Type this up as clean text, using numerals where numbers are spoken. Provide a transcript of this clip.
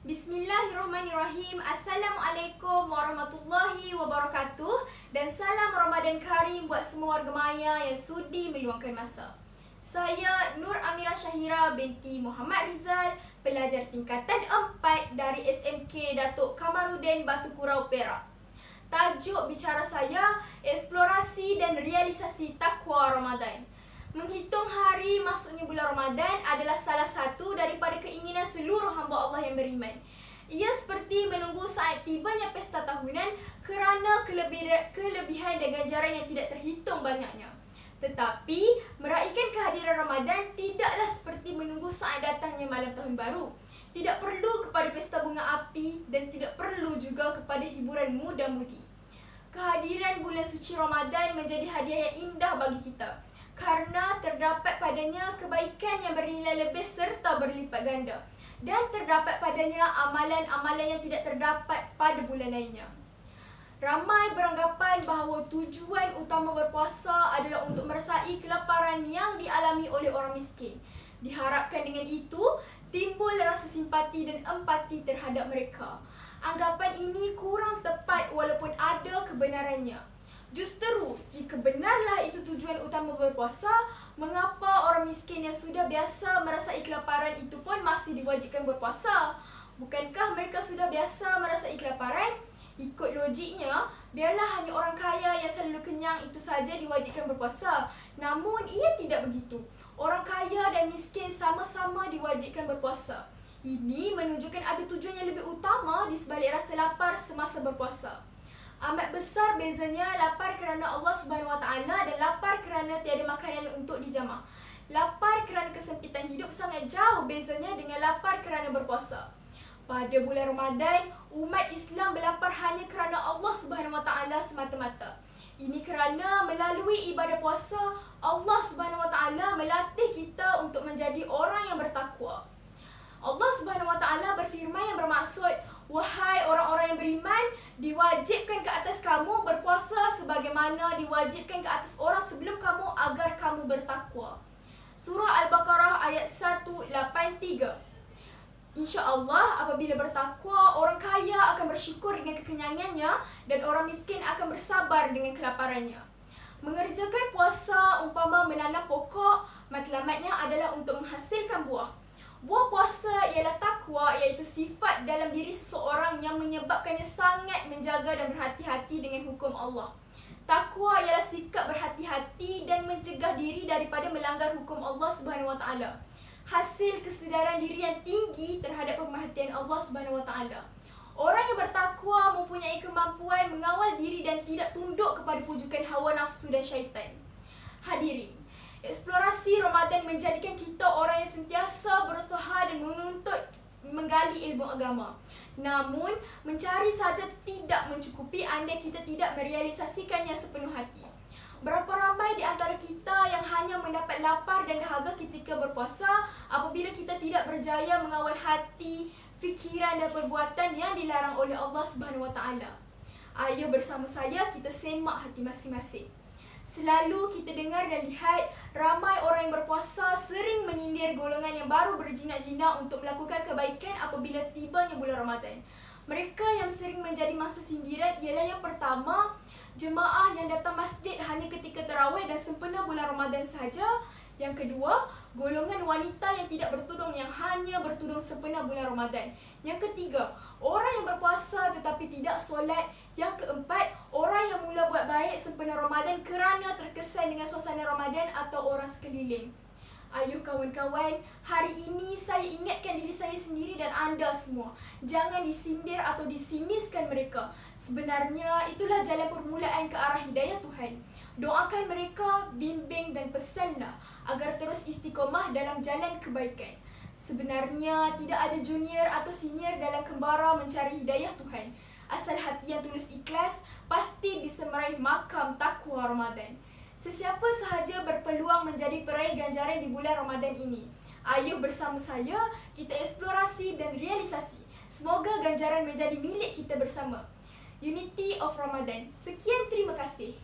Bismillahirrahmanirrahim. Assalamualaikum warahmatullahi wabarakatuh. Dan salam Ramadan Karim buat semua warga Maya yang sudi meluangkan masa. Saya Nur Amira Syahira binti Muhammad Rizal, pelajar tingkatan 4 dari SMK Datuk Kamarudin Batu Kurau Perak. Tajuk bicara saya, eksplorasi dan realisasi takwa Ramadan. Menghitung hari masuknya bulan Ramadan adalah salah satu daripada keinginan seluruh hamba Allah yang beriman. Ia seperti menunggu saat tibanya pesta tahunan kerana kelebihan dan ganjaran yang tidak terhitung banyaknya. Tetapi, meraihkan kehadiran Ramadan tidaklah seperti menunggu saat datangnya malam tahun baru. Tidak perlu kepada pesta bunga api dan tidak perlu juga kepada hiburan muda-mudi. Kehadiran bulan suci Ramadan menjadi hadiah yang indah bagi kita, karena terdapat padanya kebaikan yang bernilai lebih serta berlipat ganda, dan terdapat padanya amalan-amalan yang tidak terdapat pada bulan lainnya. Ramai beranggapan bahawa tujuan utama berpuasa adalah untuk merasai kelaparan yang dialami oleh orang miskin. Diharapkan dengan itu timbul rasa simpati dan empati terhadap mereka. Anggapan ini kurang tepat walaupun ada kebenarannya. Justru, jika benarlah itu tujuan utama berpuasa, mengapa orang miskin yang sudah biasa merasai kelaparan itu pun masih diwajibkan berpuasa? Bukankah mereka sudah biasa merasai kelaparan? Ikut logiknya, biarlah hanya orang kaya yang selalu kenyang itu saja diwajibkan berpuasa. Namun, ia tidak begitu. Orang kaya dan miskin sama-sama diwajibkan berpuasa. Ini menunjukkan ada tujuan yang lebih utama di sebalik rasa lapar semasa berpuasa. Amat besar bezanya lapar kerana Allah SWT dan lapar kerana tiada makanan untuk dijamah. Lapar kerana kesempitan hidup sangat jauh bezanya dengan lapar kerana berpuasa. Pada bulan Ramadan, umat Islam berlapar hanya kerana Allah SWT semata-mata. Ini kerana melalui ibadah puasa, Allah SWT melatih kita untuk menjadi orang yang bertakwa. Allah SWT berfirman yang bermaksud, "Wahai orang-orang yang beriman, diwajibkan ke atas kamu berpuasa sebagaimana diwajibkan ke atas orang sebelum kamu agar kamu bertakwa." Surah Al-Baqarah ayat 183. InsyaAllah apabila bertakwa, orang kaya akan bersyukur dengan kekenyangannya dan orang miskin akan bersabar dengan kelaparannya. Mengerjakan puasa umpama menanam pokok, matlamatnya adalah untuk menghasilkan buah. Buah puasa ialah takwa, iaitu sifat dalam diri seseorang yang menyebabkannya sangat menjaga dan berhati-hati dengan hukum Allah. Takwa ialah sikap berhati-hati dan mencegah diri daripada melanggar hukum Allah SWT. Hasil kesedaran diri yang tinggi terhadap pemerhatian Allah SWT. Orang yang bertakwa mempunyai kemampuan mengawal diri dan tidak tunduk kepada pujukan hawa nafsu dan syaitan. Hadirin, eksplorasi Ramadan menjadikan kita orang yang sentiasa berusaha dan menuntut menggali ilmu agama. Namun, mencari saja tidak mencukupi andai kita tidak merealisasikannya sepenuh hati. Berapa ramai di antara kita yang hanya mendapat lapar dan dahaga ketika berpuasa apabila kita tidak berjaya mengawal hati, fikiran dan perbuatan yang dilarang oleh Allah SWT. Ayo bersama saya kita semak hati masing-masing. Selalu kita dengar dan lihat ramai orang yang berpuasa sering menyindir golongan yang baru berjinak-jinak untuk melakukan kebaikan apabila tibanya bulan Ramadan. Mereka yang sering menjadi mangsa sindiran ialah yang pertama, jemaah yang datang masjid hanya ketika tarawih dan sempena bulan Ramadan sahaja. Yang kedua, golongan wanita yang tidak bertudung yang hanya bertudung sempena bulan Ramadan. Yang ketiga, orang yang berpuasa tetapi tidak solat. Yang keempat, orang yang mula buat baik sempena Ramadan kerana terkesan dengan suasana Ramadan atau orang sekeliling. Ayuh kawan-kawan, hari ini saya ingatkan diri saya sendiri dan anda semua. Jangan disindir atau disiniskan mereka. Sebenarnya itulah jalan permulaan ke arah hidayah Tuhan. Doakan mereka, bimbing dan pesanlah agar terus istiqomah dalam jalan kebaikan. Sebenarnya tidak ada junior atau senior dalam kembara mencari hidayah Tuhan. Asal hati yang tulus ikhlas, pasti bisa meraih makam takwa Ramadan. Sesiapa sahaja berpeluang menjadi peraih ganjaran di bulan Ramadan ini. Ayo bersama saya, kita eksplorasi dan realisasi. Semoga ganjaran menjadi milik kita bersama. Unity of Ramadan. Sekian, terima kasih.